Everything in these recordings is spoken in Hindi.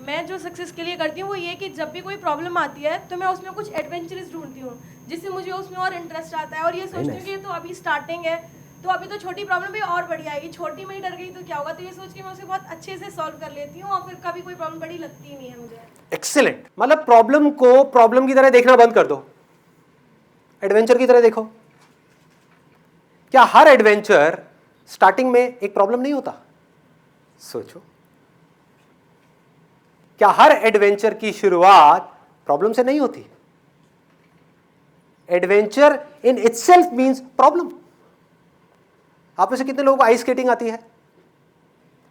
मैं जो सक्सेस के लिए करती हूँ वो ये कि जब भी कोई प्रॉब्लम आती है तो मैं उसमें कुछ एडवेंचरस ढूंढती हूँ जिससे मुझे उसमें और इंटरेस्ट आता है और ये सोचती हूँ कि तो अभी स्टार्टिंग है तो अभी तो छोटी प्रॉब्लम भी और बड़ी आएगी, छोटी में ही डर गई तो क्या होगा, तो ये सोच के मैं उसे बहुत अच्छे से सॉल्व कर लेती हूँ और फिर कभी कोई प्रॉब्लम बड़ी लगती ही नहीं है मुझे। एक्सीलेंट। मतलब प्रॉब्लम को प्रॉब्लम की तरह देखना बंद कर दो, एडवेंचर की तरह देखो। क्या हर एडवेंचर स्टार्टिंग में एक प्रॉब्लम नहीं होता? सोचो, क्या हर एडवेंचर की शुरुआत प्रॉब्लम से नहीं होती? Adventure in itself means problem. आप में से कितने लोगों को आइस स्केटिंग आती है?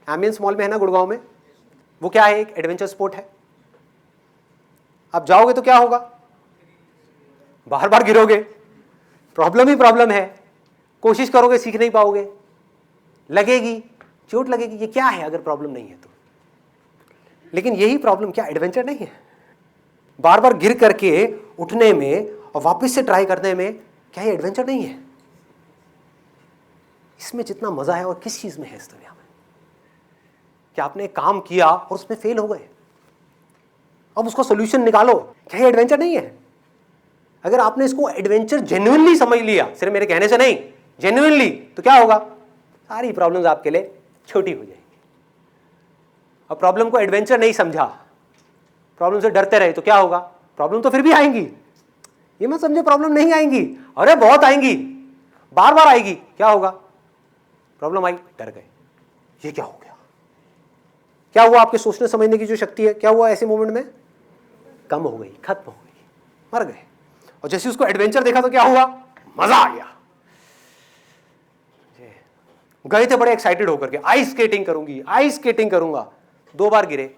एम्बियंस मॉल में है ना गुड़गांव में, वो क्या है? एक एडवेंचर स्पोर्ट है। आप जाओगे तो क्या होगा? बार बार गिरोगे, प्रॉब्लम ही प्रॉब्लम है, कोशिश करोगे सीख नहीं पाओगे, लगेगी, चोट लगेगी। ये क्या है अगर प्रॉब्लम नहीं है तो? लेकिन यही प्रॉब्लम क्या एडवेंचर नहीं है? बार बार गिर करके उठने में और वापस से ट्राई करने में क्या ये एडवेंचर नहीं है? इसमें जितना मजा है और किस चीज में है इस दुनिया में? क्या आपने काम किया और उसमें फेल हो गए, अब उसका सॉल्यूशन निकालो, क्या ये एडवेंचर नहीं है? अगर आपने इसको एडवेंचर जेन्युइनली समझ लिया, सिर्फ मेरे कहने से नहीं, जेन्युइनली, तो क्या होगा? सारी प्रॉब्लम्स आपके लिए छोटी हो जाएंगी। अब प्रॉब्लम को एडवेंचर नहीं समझा, प्रॉब्लम से डरते रहे तो क्या होगा? प्रॉब्लम तो फिर भी आएंगी। ये मत समझो प्रॉब्लम नहीं आएंगी, अरे बहुत आएंगी, बार बार आएगी। क्या होगा? प्रॉब्लम आई, डर गए, ये क्या हो गया? क्या हुआ? आपके सोचने समझने की जो शक्ति है, क्या हुआ ऐसे मोमेंट में? कम हो गई, खत्म हो गई, मर गए। और जैसे उसको एडवेंचर देखा तो क्या हुआ? मजा आ गया। गए थे बड़े एक्साइटेड होकर के, आइस स्केटिंग करूंगी, आइस स्केटिंग करूंगा, 2 बार गिरे,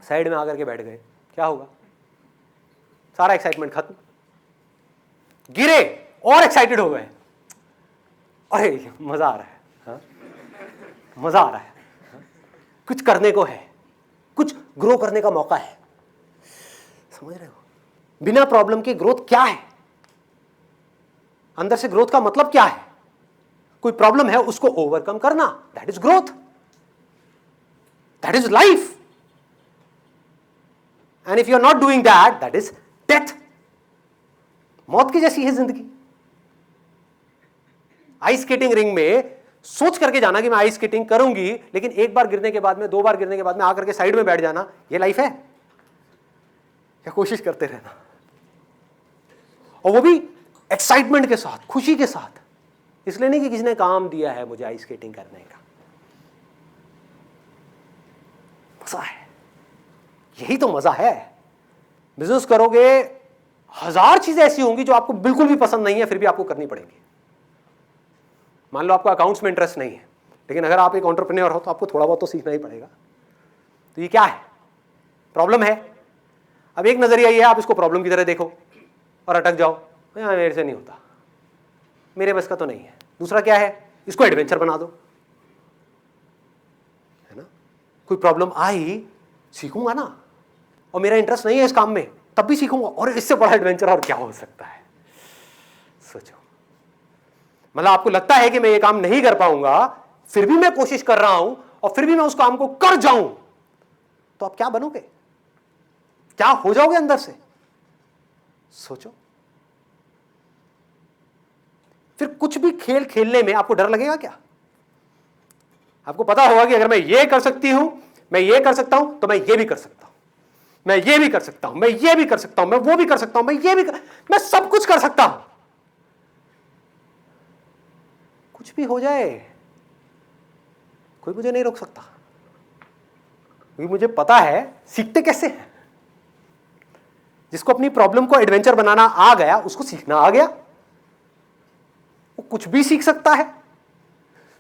साइड में आकर के बैठ गए, क्या होगा? सारा एक्साइटमेंट खत्म। गिरे और एक्साइटेड हो गए, अरे मजा आ रहा है, हाँ? मजा आ रहा है, हाँ? कुछ करने को है, कुछ ग्रो करने का मौका है। समझ रहे हो? बिना प्रॉब्लम के ग्रोथ क्या है? अंदर से ग्रोथ का मतलब क्या है? कोई प्रॉब्लम है उसको ओवरकम करना, that is growth, that is life. And if you are not doing that, that is death. मौत की जैसी है जिंदगी। आइस स्केटिंग रिंग में सोच करके जाना कि मैं आइस स्केटिंग करूंगी, लेकिन एक बार गिरने के बाद में, 2 बार गिरने के बाद में आकर के साइड में बैठ जाना, ये लाइफ है? या कोशिश करते रहना, और वो भी एक्साइटमेंट के साथ, खुशी के साथ, इसलिए नहीं कि किसी ने काम दिया है मुझे आइस स्केटिंग करने का। मजा है, यही तो मजा है। बिजनेस करोगे, 1000 चीजें ऐसी होंगी जो आपको बिल्कुल भी पसंद नहीं है, फिर भी आपको करनी पड़ेगी। मान लो आपको अकाउंट्स में इंटरेस्ट नहीं है, लेकिन अगर आप एक एंटरप्रेन्योर हो तो आपको थोड़ा बहुत तो सीखना ही पड़ेगा। तो ये क्या है? प्रॉब्लम है। अब एक नजरिया ये है, आप इसको प्रॉब्लम की तरह देखो और अटक जाओ, मेरे से नहीं होता, मेरे बस का तो नहीं है। दूसरा क्या है? इसको एडवेंचर बना दो, है ना? कोई प्रॉब्लम आई, सीखूंगा ना, और मेरा इंटरेस्ट नहीं है इस काम में, तब भी सीखूंगा, और इससे बड़ा एडवेंचर और क्या हो सकता है? सोचो। मतलब आपको लगता है कि मैं ये काम नहीं कर पाऊंगा, फिर भी मैं कोशिश कर रहा हूं, और फिर भी मैं उस काम को कर जाऊं, तो आप क्या बनोगे? क्या हो जाओगे अंदर से? सोचो। फिर कुछ भी खेल खेलने में आपको डर लगेगा क्या? आपको पता होगा कि अगर मैं ये कर सकती हूं, मैं ये कर सकता हूं, तो मैं ये भी कर सकता हूं, मैं ये भी कर सकता हूं, मैं ये भी कर सकता हूं, मैं वो भी कर सकता हूं, मैं ये भी मैं सब कुछ कर सकता हूं। कुछ भी हो जाए, कोई मुझे नहीं रोक सकता, क्योंकि मुझे पता है सीखते कैसे हैं। जिसको अपनी प्रॉब्लम को एडवेंचर बनाना आ गया, उसको सीखना आ गया, वो कुछ भी सीख सकता है।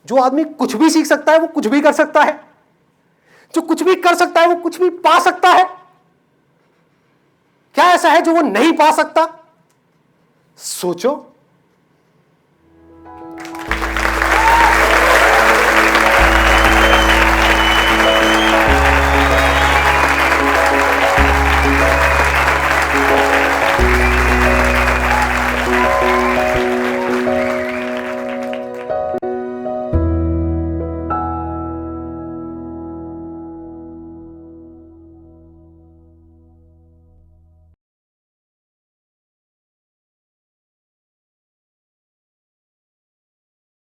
जो आदमी कुछ भी सीख सकता है वो कुछ भी कर सकता है। जो कुछ भी कर सकता है वो कुछ भी पा सकता है। क्या ऐसा है जो वो नहीं पा सकता? सोचो।